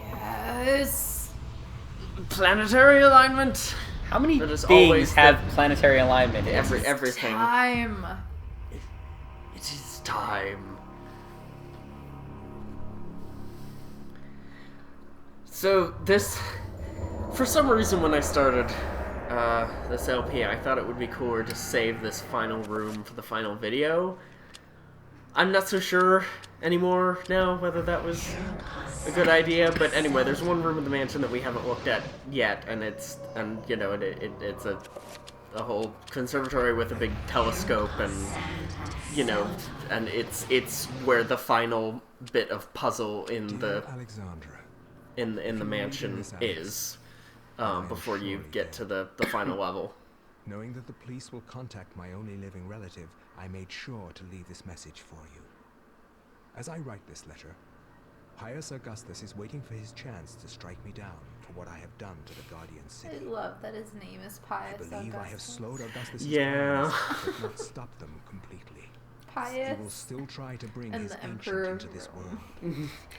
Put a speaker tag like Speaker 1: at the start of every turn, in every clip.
Speaker 1: Yes.
Speaker 2: Planetary alignment.
Speaker 3: How many
Speaker 2: That is
Speaker 3: things
Speaker 2: always
Speaker 3: have planetary alignment?
Speaker 2: Everything.
Speaker 1: Time.
Speaker 2: It is time. So this, for some reason, when I started this LP, I thought it would be cooler to save this final room for the final video. I'm not so sure anymore now whether that was a good idea, but anyway, there's one room in the mansion that we haven't looked at yet, and it's a whole conservatory with a big telescope, and and it's where the final bit of puzzle in the mansion is before you get to the final level.
Speaker 4: Knowing that the police will contact my only living relative, I made sure to leave this message for you. As I write this letter, Pius Augustus is waiting for his chance to strike me down for what I have done to the Guardian City.
Speaker 1: I love that his name is Pius Augustus.
Speaker 4: I believe I have slowed Augustus'
Speaker 2: Yeah.
Speaker 4: plans, but not stopped them completely.
Speaker 1: Pius.
Speaker 4: He will still try to bring
Speaker 1: and
Speaker 4: his
Speaker 1: the
Speaker 4: ancient
Speaker 1: Emperor
Speaker 4: into this world.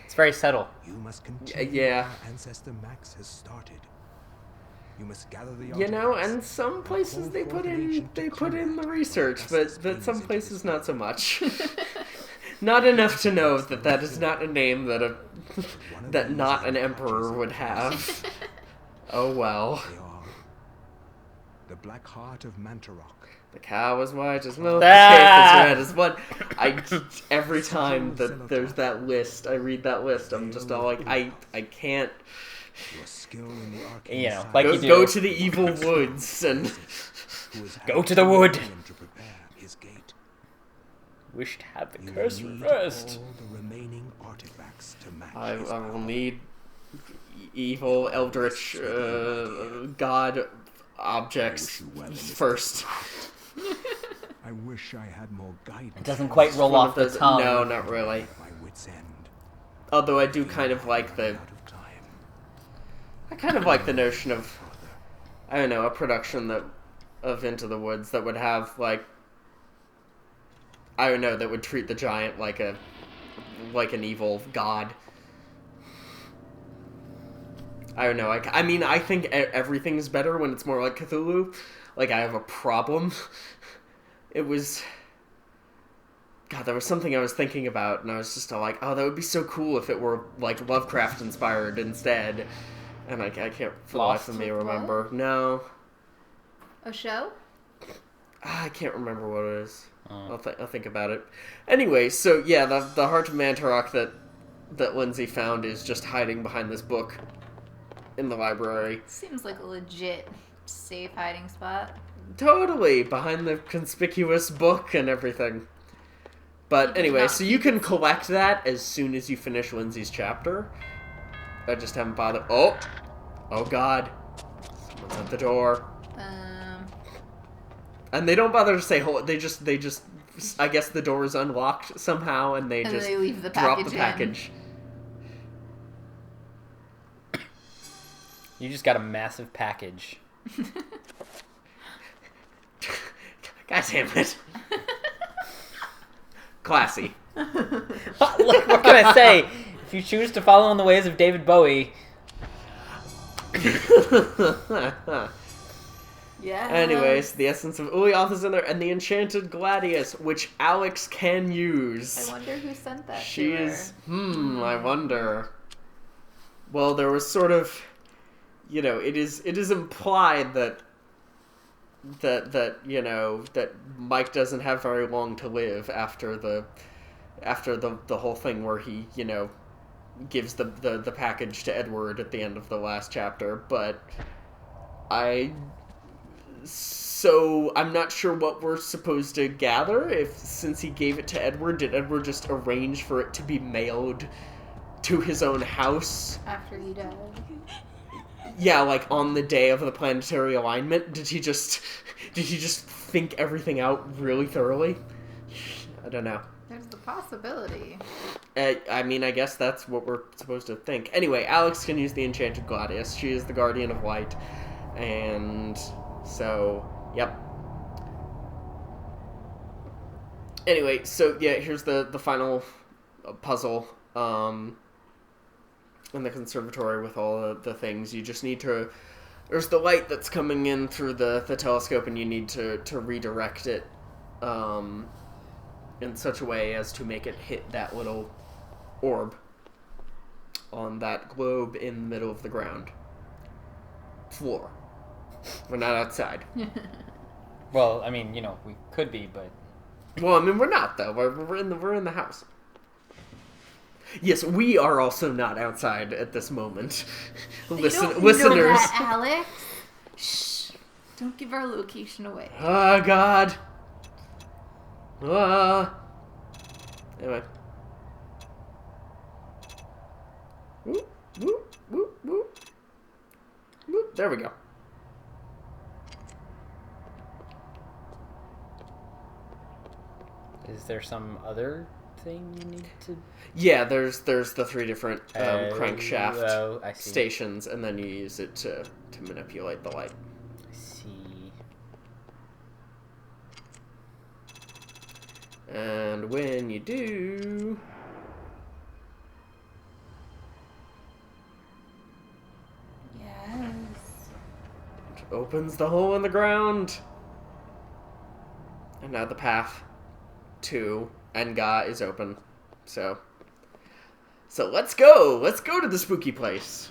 Speaker 3: It's very subtle.
Speaker 4: You must continue
Speaker 2: Yeah.
Speaker 4: where our ancestor Max has started. You must gather the
Speaker 2: And some places they put in the research, but some places not so much. Not enough to know that is not a name that not an emperor would have. Oh well.
Speaker 4: They are the Black Heart of Mantarok.
Speaker 2: The cow is white as milk, the cake is red as blood. Every time that there's that list, I read that list, I'm just all like, I can't.
Speaker 4: Your skill in the arcane science.
Speaker 3: like you do.
Speaker 2: Go to the evil woods and
Speaker 3: Go to the wood.
Speaker 4: To prepare his gate.
Speaker 3: Wish to have the
Speaker 4: You
Speaker 3: curse
Speaker 4: need
Speaker 3: reversed.
Speaker 4: all the remaining artifacts to match
Speaker 2: I
Speaker 4: his
Speaker 2: will
Speaker 4: power.
Speaker 2: need evil eldritch god objects first.
Speaker 4: I wish I had more guidance.
Speaker 3: It doesn't quite roll
Speaker 2: One
Speaker 3: off
Speaker 2: of
Speaker 3: the
Speaker 2: those-
Speaker 3: tongue.
Speaker 2: No, not really.
Speaker 4: My wits end.
Speaker 2: Although I do kind of like the
Speaker 4: Out of time.
Speaker 2: I kind of like the notion of, I don't know, a production of Into the Woods that would have, like, I don't know, that would treat the giant like an evil god. I don't know. I mean, I think everything is better when it's more like Cthulhu. Like, I have a problem. It was... God, there was something I was thinking about, and I was just all like, oh, that would be so cool if it were, like, Lovecraft-inspired instead. And I can't, for the life of me, remember. No.
Speaker 1: A show?
Speaker 2: I can't remember what it is. I'll think about it. Anyway, so, yeah, the Heart of Mantarok that Lindsay found is just hiding behind this book in the library.
Speaker 1: Seems like a legit safe hiding spot.
Speaker 2: Totally! Behind the conspicuous book and everything. But anyway, so you can collect that as soon as you finish Lindsay's chapter. I just haven't bothered. Oh God! Someone's at the door. And they don't bother to say hello. They just. I guess the door is unlocked somehow, and they just
Speaker 1: leave the
Speaker 2: drop the
Speaker 1: package
Speaker 2: package.
Speaker 3: You just got a massive package.
Speaker 2: God damn it! Classy.
Speaker 3: Look, what can I say? If you choose to follow in the ways of David Bowie...
Speaker 1: Yeah.
Speaker 2: Anyways, the essence of Xel'lotath is in there, and the enchanted gladius, which Alex can use.
Speaker 1: I wonder who sent that
Speaker 2: She
Speaker 1: to her.
Speaker 2: is... I wonder. Well, there was sort of... it is implied that Mike doesn't have very long to live after the whole thing where he, gives the package to Edward at the end of the last chapter, but I'm not sure what we're supposed to gather. Since he gave it to Edward, did Edward just arrange for it to be mailed to his own house?
Speaker 1: After he died.
Speaker 2: Yeah, like on the day of the planetary alignment? Did he just think everything out really thoroughly? I don't know.
Speaker 1: There's the possibility.
Speaker 2: I mean, I guess that's what we're supposed to think. Anyway, Alex can use the Enchanted Gladius. She is the Guardian of Light. And so, yep. Anyway, so yeah, here's the final puzzle in the conservatory with all the things. You just need to... There's the light that's coming in through the telescope, and you need to redirect it in such a way as to make it hit that little orb on that globe in the middle of the ground. Floor. We're not outside.
Speaker 3: Well, I mean, we could be, but...
Speaker 2: Well, I mean, we're not, though. We're in the house. Yes, we are also not outside at this moment.
Speaker 1: Listeners.
Speaker 2: Listeners.
Speaker 1: Know that, Alex. Shh. Don't give our location away.
Speaker 2: Oh, God. Anyway. Whoop, whoop, whoop, whoop. Whoop, there we go.
Speaker 3: Is there some other thing you need to...
Speaker 2: Yeah, there's the 3 different crankshaft
Speaker 3: see.
Speaker 2: stations, and then you use it to manipulate the light.
Speaker 3: I see.
Speaker 2: And when you do...
Speaker 1: Yes.
Speaker 2: it opens the hole in the ground. And now the path to Xel'lotath is open. So let's go! Let's go to the spooky place.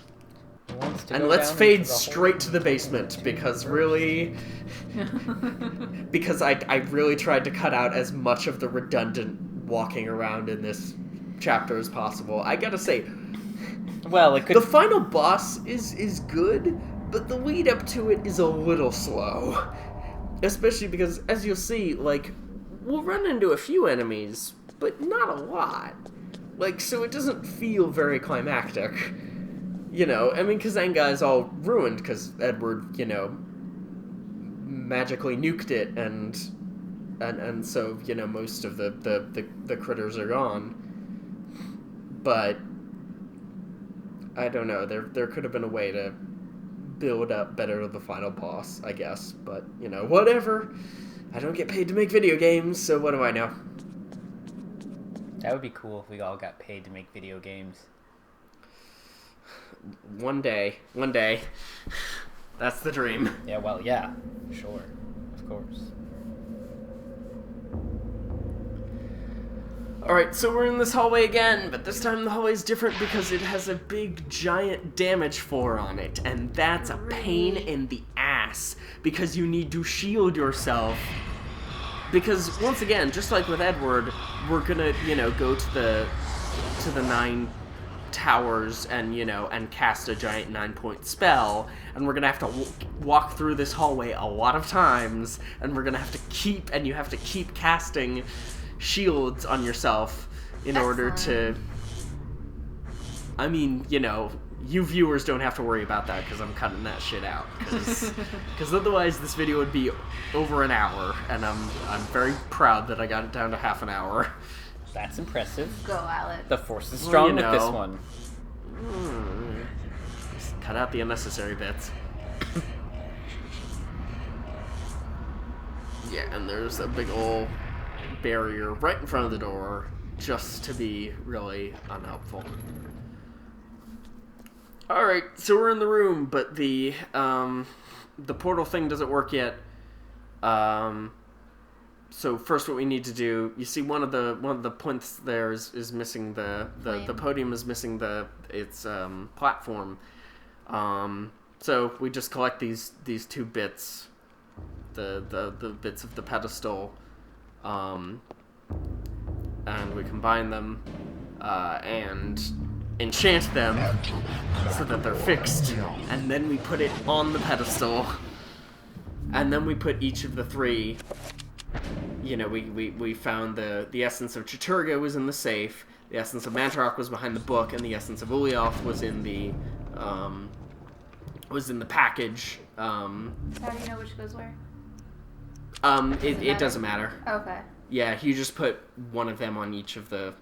Speaker 2: And let's fade straight to the basement, because really... because I really tried to cut out as much of the redundant walking around in this chapter as possible. I gotta say,
Speaker 3: well, it could...
Speaker 2: the final boss is good, but the lead up to it is a little slow. Especially because, as you'll see, like, we'll run into a few enemies, but not a lot. Like, so it doesn't feel very climactic. I mean, because Xel'lotath is all ruined because Edward, magically nuked it, and so, most of the critters are gone. But I don't know, there could have been a way to build up better to the final boss, I guess. But, whatever. I don't get paid to make video games, so what do I know?
Speaker 3: That would be cool if we all got paid to make video games.
Speaker 2: One day. That's the dream.
Speaker 3: Yeah, well, yeah. Sure. Of course.
Speaker 2: Alright, so we're in this hallway again, but this time the hallway's different because it has a big, giant damage floor on it, and that's a pain in the ass, because you need to shield yourself. Because, once again, just like with Edward, we're gonna, go to the 9 towers and, and cast a giant 9-point spell, and we're gonna have to walk through this hallway a lot of times, and we're gonna have to keep casting shields on yourself in order to... I mean, you viewers don't have to worry about that, because I'm cutting that shit out, because otherwise this video would be over an hour, and I'm very proud that I got it down to half an hour.
Speaker 3: That's impressive.
Speaker 1: Go, Alex.
Speaker 3: The force is strong with this one.
Speaker 2: Just cut out the unnecessary bits. Yeah, and there's a big old barrier right in front of the door, just to be really unhelpful. Alright, so we're in the room, but the portal thing doesn't work yet. So first what we need to do, you see one of the plinths there is missing the podium is missing its platform. So we just collect these 2 bits, the bits of the pedestal, and we combine them and enchant them so that they're fixed, and then we put it on the pedestal, and then we put each of the 3. We found the essence of Chattur'gha was in the safe, the essence of Mantarok was behind the book, and the essence of Xel'lotath was in the package.
Speaker 1: So how do you know which goes where?
Speaker 2: It doesn't matter.
Speaker 1: Okay.
Speaker 2: Yeah, you just put one of them on each of the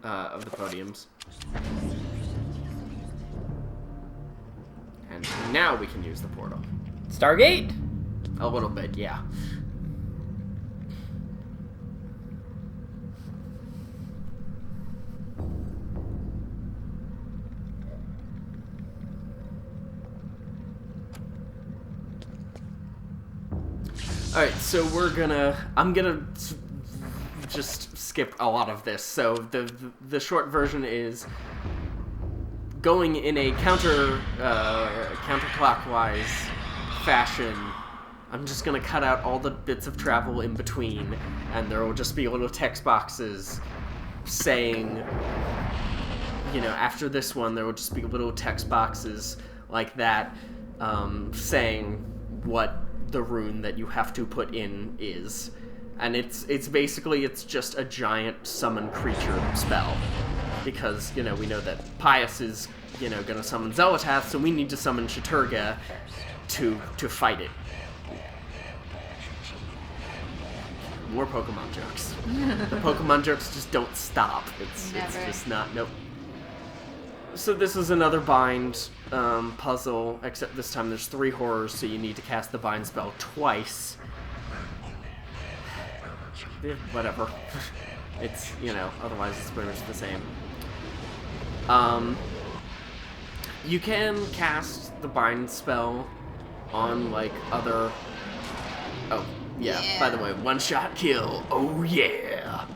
Speaker 2: podiums. And now we can use the portal.
Speaker 3: Stargate?
Speaker 2: A little bit, yeah. Alright, so I'm gonna just skip a lot of this. So the short version is going in a counterclockwise fashion. I'm just gonna cut out all the bits of travel in between, and there will just be little text boxes saying, after this one, there will just be little text boxes like that, saying what the rune that you have to put in is. And it's basically just a giant summon creature spell. Because, we know that Pius is, gonna summon Xel'lotath, so we need to summon Chattur'gha to fight it. More Pokemon jokes. The Pokemon jokes just don't stop. It's just not, nope. So this is another bind puzzle, except this time there's 3 horrors, so you need to cast the bind spell twice. Whatever. It's, otherwise it's pretty much the same. You can cast the bind spell on, other... Oh, yeah, by the way, one-shot kill. Oh, yeah!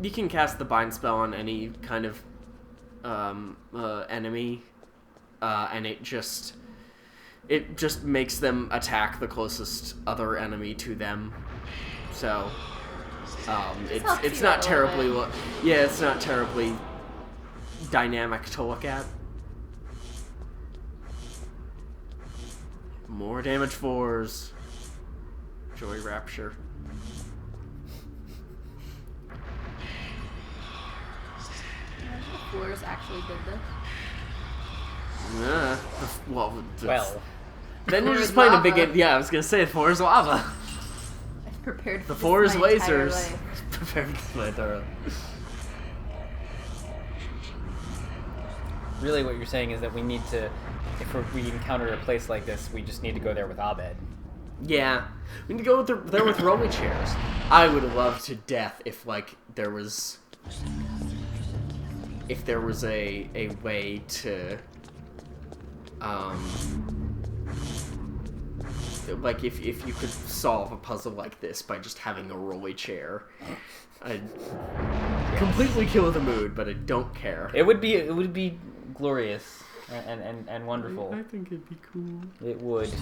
Speaker 2: You can cast the bind spell on any kind of enemy, and it just makes them attack the closest other enemy to them. So, it's not terribly it's not terribly dynamic to look at. More damage 4s. Joy Rapture.
Speaker 1: The Floors actually did this.
Speaker 2: Then you're just playing a big game. Yeah, I was gonna say the floor is lava.
Speaker 1: I've prepared for
Speaker 2: the floor is
Speaker 1: my entire
Speaker 2: lasers.
Speaker 1: life.
Speaker 2: Prepared for my entire.
Speaker 3: Really, what you're saying is that we need to, if we encounter a place like this, we just need to go there with Abed.
Speaker 2: Yeah, we need to go there with rolly chairs. I would love to death if there was a way to if you could solve a puzzle like this by just having a rolly chair. I'd completely kill the mood, but I don't care.
Speaker 3: It would be glorious and wonderful.
Speaker 2: I think it'd be cool.
Speaker 3: It would.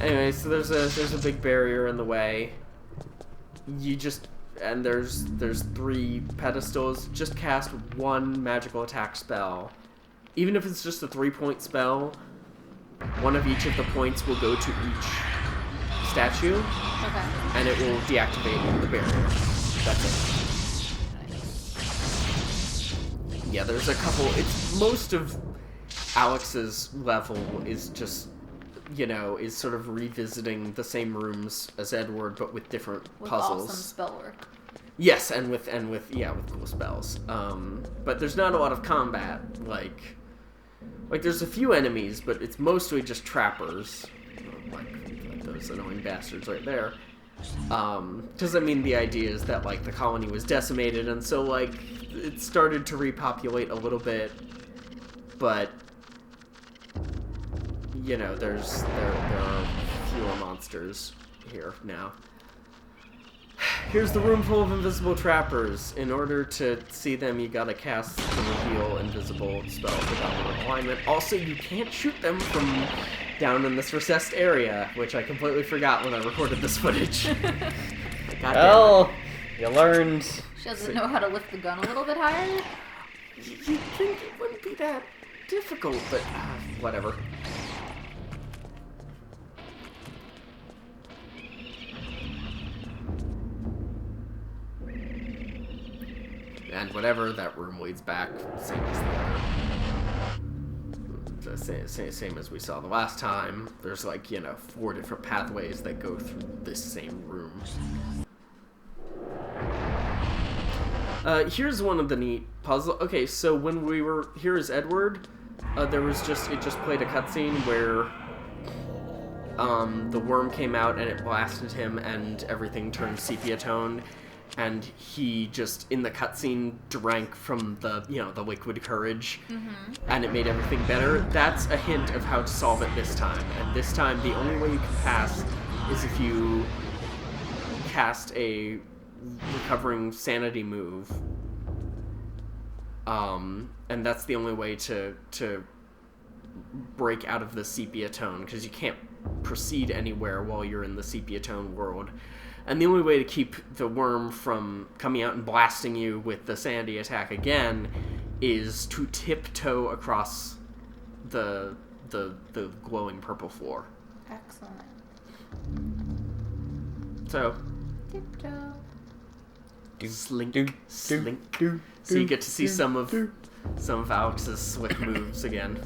Speaker 2: Anyway, so there's a big barrier in the way. There's 3 pedestals. Just cast 1 magical attack spell. Even if it's just a 3-point spell, 1 of each of the points will go to each statue.
Speaker 1: Okay.
Speaker 2: And it will deactivate the barrier. That's it. Yeah, there's a couple. It's most of Alex's level is just, is sort of revisiting the same rooms as Edward, but with different puzzles.
Speaker 1: With awesome spell work.
Speaker 2: Yes, and with cool spells. But there's not a lot of combat. Like there's a few enemies, but it's mostly just trappers, like those annoying bastards right there. Because the idea is that the colony was decimated, and so it started to repopulate a little bit, but there are fewer monsters here now. Here's the room full of invisible trappers. In order to see them, you gotta cast the reveal invisible spell without alignment. Also, you can't shoot them from down in this recessed area, which I completely forgot when I recorded this footage.
Speaker 3: Well, you learned.
Speaker 1: She doesn't know how to lift the gun a little bit higher?
Speaker 2: You'd think it wouldn't be that difficult, but whatever. And whatever, that room leads back, same as the other. Same as we saw the last time. There's 4 different pathways that go through this same room. Here's one of the neat puzzle. Okay, so when we were here as Edward, it just played a cutscene where the worm came out and it blasted him and everything turned sepia toned. And he just, in the cutscene, drank from the liquid courage, and it made everything better. That's a hint of how to solve it this time. And this time, the only way you can pass is if you cast a recovering sanity move. And that's the only way to break out of the sepia tone, because you can't proceed anywhere while you're in the sepia tone world. And the only way to keep the worm from coming out and blasting you with the sanity attack again is to tiptoe across the glowing purple floor.
Speaker 1: Excellent.
Speaker 2: So,
Speaker 1: Tiptoe.
Speaker 2: slink. So you get to see some of Alex's slick moves again.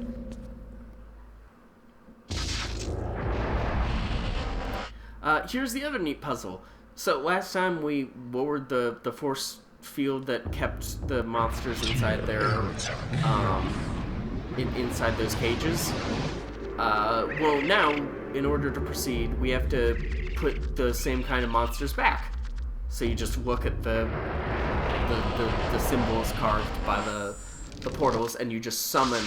Speaker 2: Here's the other neat puzzle. So last time we lowered the force field that kept the monsters inside their inside those cages. Well, now in order to proceed, we have to put the same kind of monsters back. So you just look at the symbols carved by the portals, and you just summon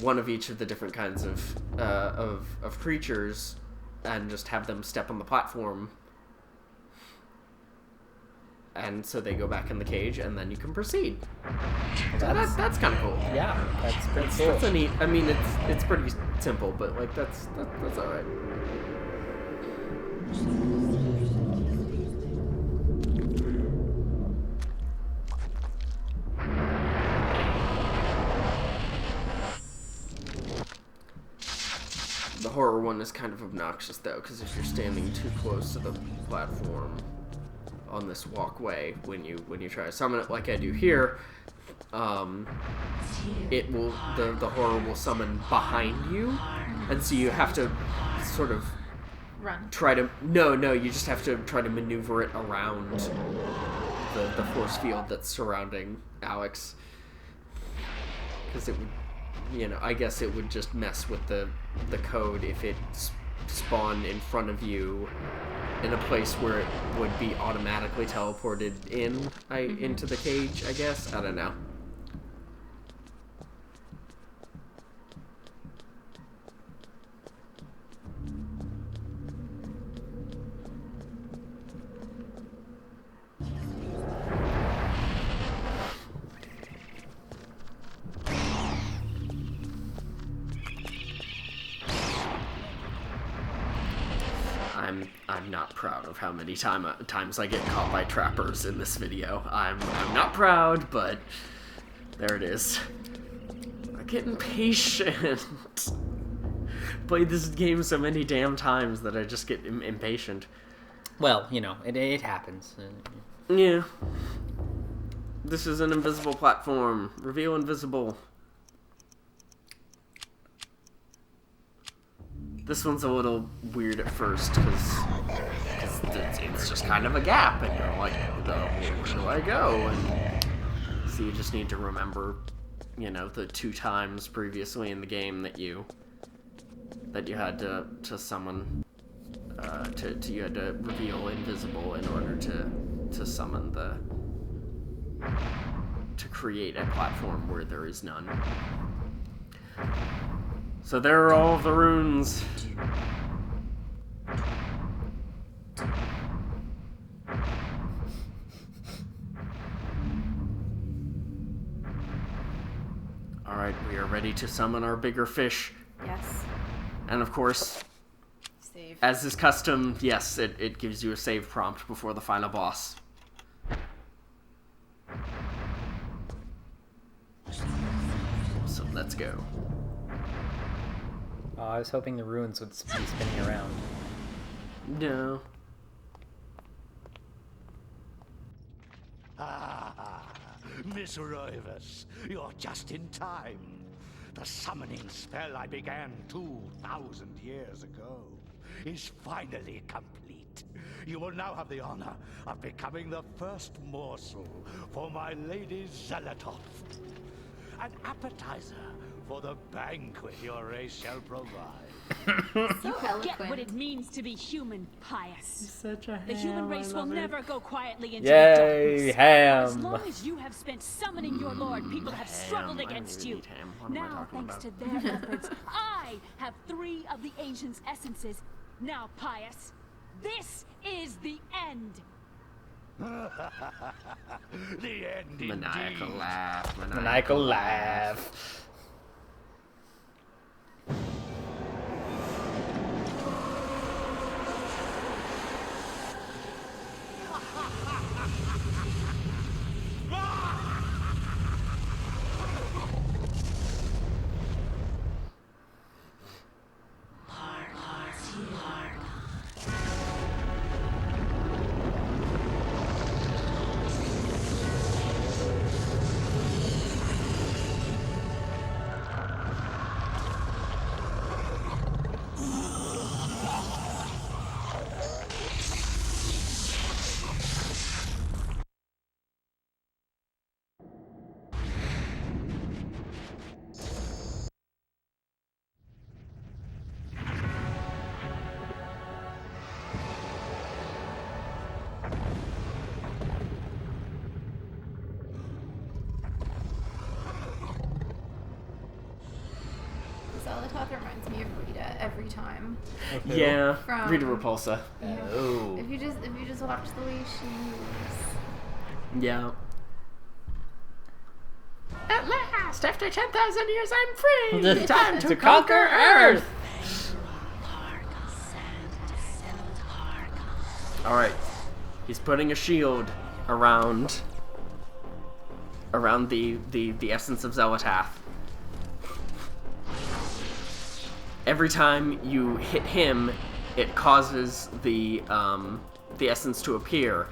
Speaker 2: one of each of the different kinds of creatures, and just have them step on the platform, and so they go back in the cage, and then you can proceed. So that's kind of cool.
Speaker 3: Yeah, that's pretty cool.
Speaker 2: That's a neat. I mean, it's pretty simple, but like that's all right. The horror one is kind of obnoxious though, because if you're standing too close to the platform on this walkway when you try to summon it like I do here, it will the horror will summon behind you, and so you have to sort of
Speaker 1: Run.
Speaker 2: You just have to try to maneuver it around the force field that's surrounding Alex, because it would, I guess it would just mess with the code if it spawned in front of you in a place where it would be automatically teleported into the cage, I guess. I don't know. I'm not proud of how many times I get caught by trappers in this video. I'm not proud, but there it is. I get impatient. Played this game so many damn times that I just get impatient.
Speaker 3: Well, it happens.
Speaker 2: Yeah. This is an invisible platform. Reveal invisible. This one's a little weird at first, because it's just kind of a gap, and you're like, where do I go? And so you just need to remember, the 2 times previously in the game that you had to summon, you had to reveal invisible in order to summon to create a platform where there is none. So there are all the runes. Alright, we are ready to summon our bigger fish.
Speaker 1: Yes.
Speaker 2: And of course,
Speaker 1: Save.
Speaker 2: as is custom, yes, it gives you a save prompt before the final boss. So let's go.
Speaker 3: Oh, I was hoping the ruins would be spinning around.
Speaker 2: No.
Speaker 5: Ah, Miss Roivas, you're just in time. The summoning spell I began 2,000 years ago is finally complete. You will now have the honor of becoming the first morsel for my lady Xel'lotath. An appetizer for the banquet your race shall provide.
Speaker 1: So
Speaker 6: Get
Speaker 1: eloquent.
Speaker 6: what it means to be human, Pious.
Speaker 2: Such a ham.
Speaker 6: The human race will never go quietly into
Speaker 3: Yay,
Speaker 6: the darkness. As
Speaker 3: ham!
Speaker 6: long as you have spent summoning your lord, people have struggled
Speaker 2: Ham, I
Speaker 6: against
Speaker 2: really
Speaker 6: you.
Speaker 2: need ham. What am I
Speaker 6: Now,
Speaker 2: talking
Speaker 6: thanks
Speaker 2: about?
Speaker 6: to their efforts, I have 3 of the ancient's essences. Now, Pious, This is the end.
Speaker 5: The end
Speaker 2: Maniacal
Speaker 5: indeed.
Speaker 2: laugh.
Speaker 3: Maniacal laugh.
Speaker 1: Xel'lotath reminds me of Rita every time.
Speaker 2: Yeah,
Speaker 1: From-
Speaker 2: Rita Repulsa.
Speaker 3: Oh.
Speaker 1: If you just watch the way she moves.
Speaker 2: Yeah. At last, after 10,000 years, I'm free! Time
Speaker 3: To conquer Earth!
Speaker 2: Alright. He's putting a shield around the essence of Xel'lotath. Every time you hit him, it causes the essence to appear.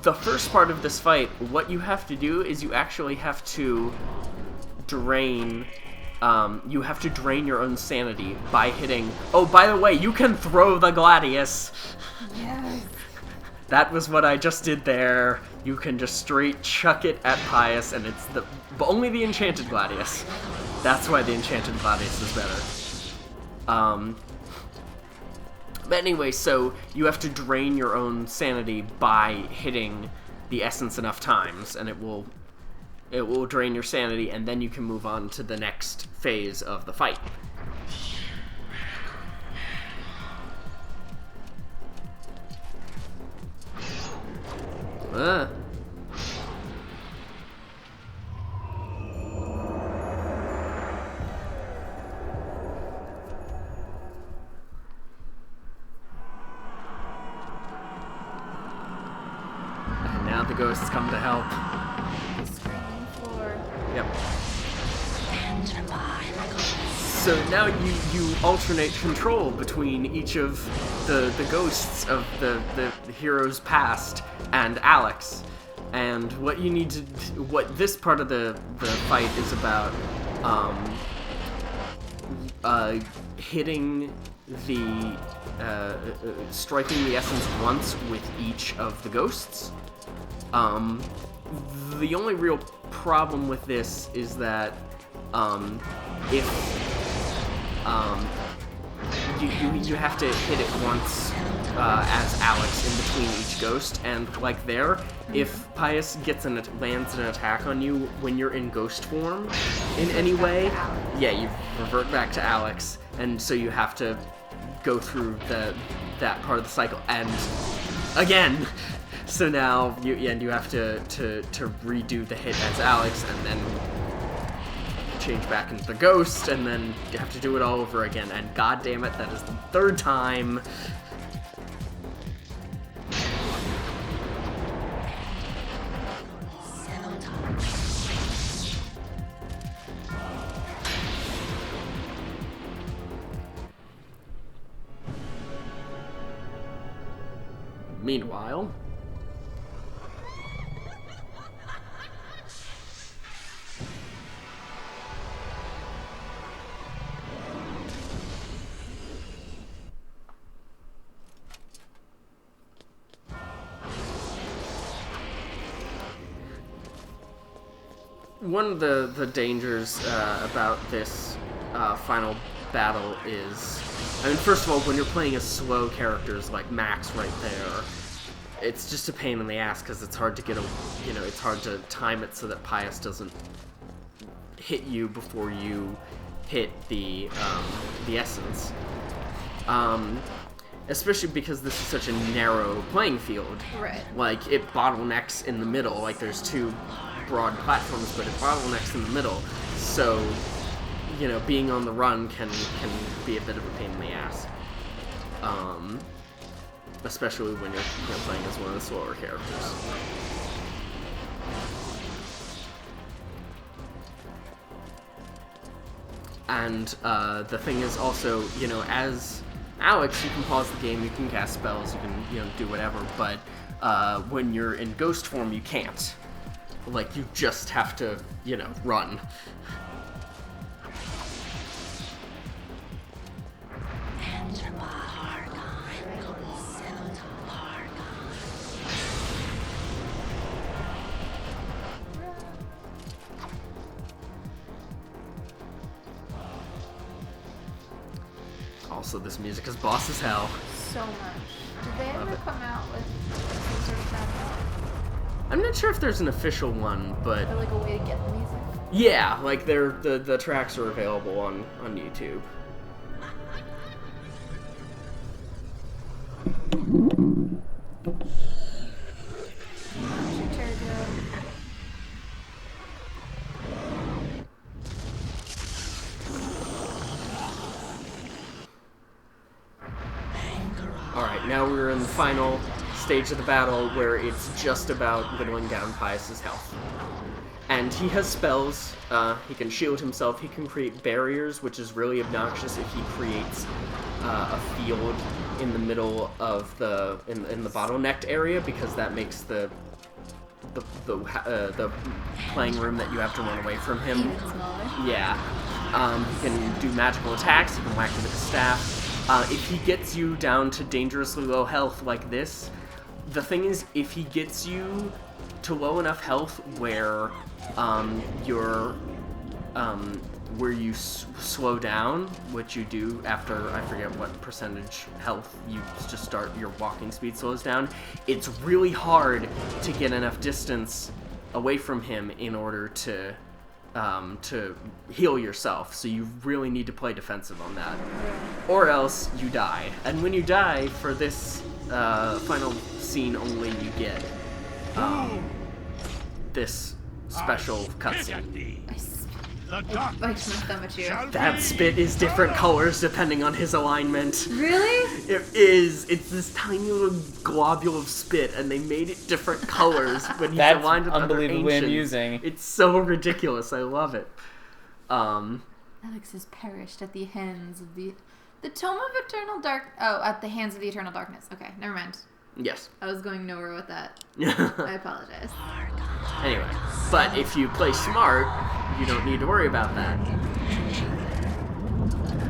Speaker 2: The first part of this fight, what you have to do is you actually have to drain your own sanity by hitting. Oh, by the way, you can throw the Gladius.
Speaker 1: Yes.
Speaker 2: That was what I just did there. You can just straight chuck it at Pius, and it's but only the Enchanted Gladius. That's why the Enchanted Gladius is better. But anyway, so you have to drain your own sanity by hitting the essence enough times, and it will drain your sanity, and then you can move on to the next phase of the fight. And now the ghosts come to help.
Speaker 1: The screaming floor.
Speaker 2: Yep. So now you alternate control between each of the ghosts of the heroes past and Alex. And what you need to what this part of the fight is about hitting the striking the essence once with each of the ghosts. The only real problem with this is that if you have to hit it once as Alex in between each ghost, and like there, if Pius lands an attack on you when you're in ghost form in any way, yeah, you revert back to Alex, and so you have to go through that part of the cycle, and again. So now you have to redo the hit as Alex, and then change back into the ghost, and then you have to do it all over again. And god damn it, that is the third time. Meanwhile, one of the dangers about this final battle is, I mean, first of all, when you're playing as slow characters like Max right there, it's just a pain in the ass because it's hard to it's hard to time it so that Pius doesn't hit you before you hit the essence. especially because this is such a narrow playing field.
Speaker 1: Right.
Speaker 2: Like, it bottlenecks in the middle. Like, there's two broad platforms, but it bottlenecks in the middle. So, you know, being on the run can be a bit of a pain in the ass. Especially when you're playing as one of the slower characters. And the thing is also, you know, as Alex, you can pause the game, you can cast spells, you can, you know, do whatever, but when you're in ghost form, you can't. Like, you just have to, you know, run. Also, this music is boss as hell.
Speaker 1: So much. Did they
Speaker 2: Love
Speaker 1: ever
Speaker 2: it.
Speaker 1: come out with some sort of soundtrack?
Speaker 2: I'm not sure if there's an official one, but
Speaker 1: Or like a way to get the music?
Speaker 2: yeah, like the tracks are available on YouTube.
Speaker 1: Chattur'gha.
Speaker 2: Alright, now we're in the final stage of the battle where it's just about whittling down Pius's health. And he has spells, he can shield himself, he can create barriers, which is really obnoxious if he creates a field in the middle of the in the bottlenecked area, because that makes the playing room that you have to run away from him.
Speaker 1: Even smaller.
Speaker 2: Yeah. He can do magical attacks, he can whack you with a staff. If he gets you down to dangerously low health like this, the thing is, if he gets you to low enough health where where you slow down, which you do after, I forget what percentage health, you just start, your walking speed slows down, it's really hard to get enough distance away from him in order to heal yourself, so you really need to play defensive on that. Or else you die. And when you die, for this final scene only, you get this special cutscene.
Speaker 5: The
Speaker 1: I
Speaker 5: darkness
Speaker 1: bites my thumb at you.
Speaker 5: shall
Speaker 2: That
Speaker 5: be
Speaker 2: spit is different colors depending on his alignment.
Speaker 1: Really?
Speaker 2: It is. It's this tiny little globule of spit, and they made it different colors when he's
Speaker 3: That's
Speaker 2: aligned with other
Speaker 3: unbelievably
Speaker 2: ancients.
Speaker 3: amusing.
Speaker 2: It's so ridiculous. I love it.
Speaker 1: Alex has perished at the hands of the Tome of Eternal Dark. Oh, at the hands of the Eternal Darkness. Okay, never mind.
Speaker 2: Yes.
Speaker 1: I was going nowhere with that. I apologize.
Speaker 2: Anyway, but if you play smart, you don't need to worry about that.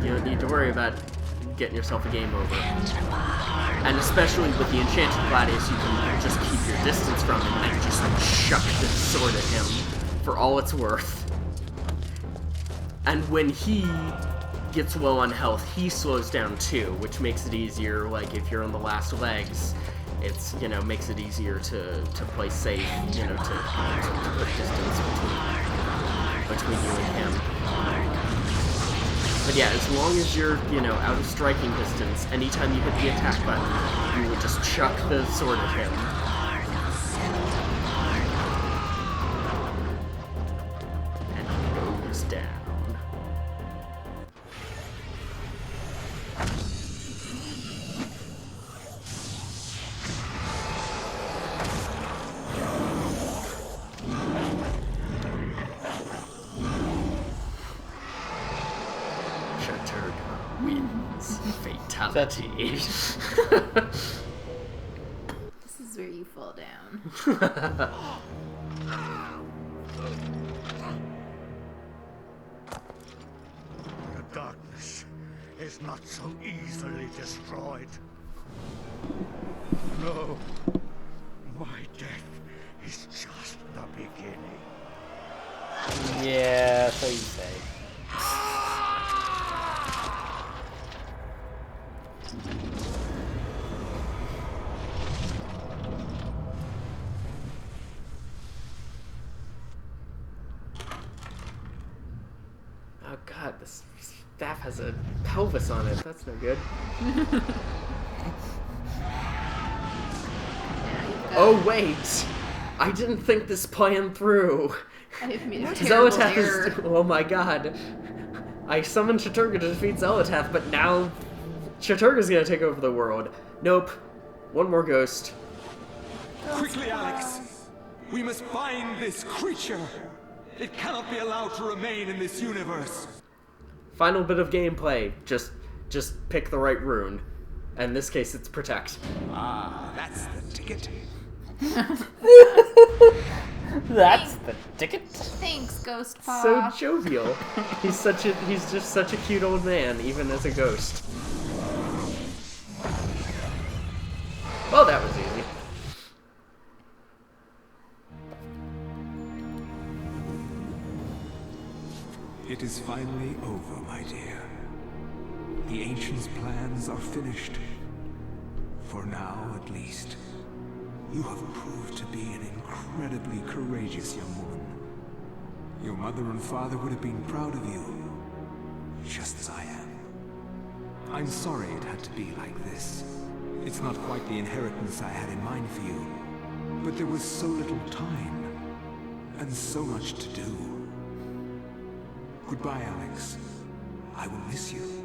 Speaker 2: You don't need to worry about getting yourself a game over. And especially with the Enchanted Gladius, you can just keep your distance from him and just chuck the sword at him for all it's worth. And when he gets low on health, he slows down too, which makes it easier, like if you're on the last legs, it's, you know, makes it easier to play safe, you know, to put distance between you and him. But yeah, as long as you're, you know, out of striking distance, anytime you hit the attack button, you will just chuck the sword at him. And he goes down. Chattur'gha wins. Fatality.
Speaker 1: This is where you fall down.
Speaker 5: The darkness is not so easily destroyed. No, my death is just the beginning.
Speaker 3: Yeah, so you say.
Speaker 2: Oh god, this staff has a pelvis on it. That's no good. Oh wait, I didn't think this plan through.
Speaker 1: I've made a terrible
Speaker 2: Xel'lotath
Speaker 1: error.
Speaker 2: is... Oh my god. I summoned Chattur'gha to defeat Xel'lotath, but now Chattur'gha's gonna take over the world. Nope. One more ghost.
Speaker 4: Quickly, Alex! We must find this creature! It cannot be allowed to remain in this universe!
Speaker 2: Final bit of gameplay. Just pick the right rune. And in this case, it's protect.
Speaker 4: Ah, that's the ticket.
Speaker 3: That's the ticket.
Speaker 1: Thanks, Ghost Paw.
Speaker 2: So jovial. He's just such a cute old man, even as a ghost. Well, that was easy.
Speaker 4: It is finally over, my dear. The Ancients' plans are finished. For now, at least. You have proved to be an incredibly courageous young woman. Your mother and father would have been proud of you, just as I am. I'm sorry it had to be like this. It's not quite the inheritance I had in mind for you, but there was so little time, and so much to do. Goodbye, Alex. I will miss you.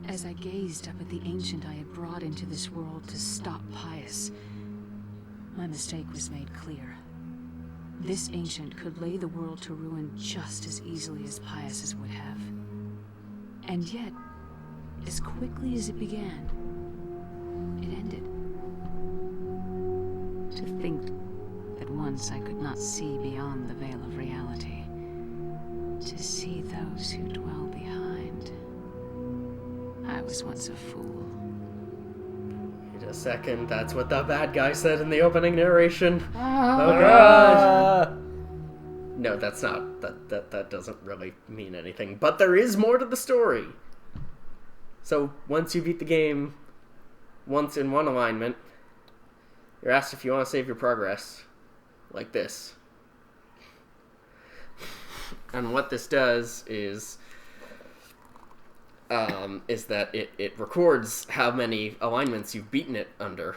Speaker 6: As I gazed up at the ancient I had brought into this world to stop Pius, my mistake was made clear. This ancient could lay the world to ruin just as easily as Pius's would have. And yet, as quickly as it began, it ended. To think that once I could not see beyond the veil of reality, to see those who dwell behind. I was once a fool.
Speaker 2: Wait a second, that's what the bad guy said in the opening narration. Oh
Speaker 3: Ah.
Speaker 2: god. No, that's not. That doesn't really mean anything. But there is more to the story. So, once you beat the game, once in one alignment, you're asked if you want to save your progress. Like this. And what this does is that it records how many alignments you've beaten it under.